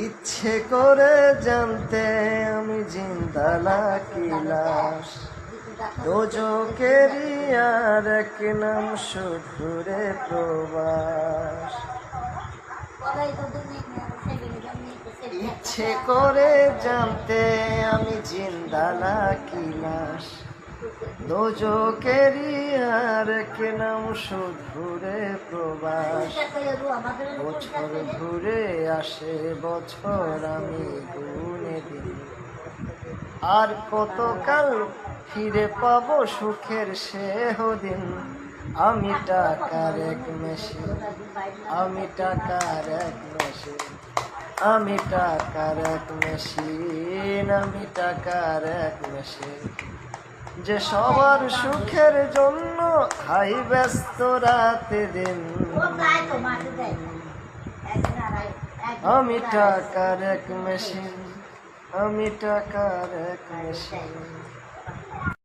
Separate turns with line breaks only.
ইচ্ছে করে জানতে আমি জিন্দা নাকি লাশ, দোজকেরই আর এক নাম শুধুরে প্রবাস। ইচ্ছে করে জানতে আমি জিন্দা নাকি লাশ, দোজকেরই আর এক নাম শুধুরে প্রবাস। বছর ঘুরে আসে বছর আমি গুনে দিন, আর কতকাল ফিরে পাবো সুখের সেহ দিন। আমি টাকার এক মেশিন, আমি টাকার এক মেশিন, আমি টাকার এক মেশিন, আমি টাকার এক মেশিন, যে সবার সুখের জন্য খাই ব্যস্ত রাতে দিন। আমি টাকার এক মেশিন, আমি টাকার এক মেশিন।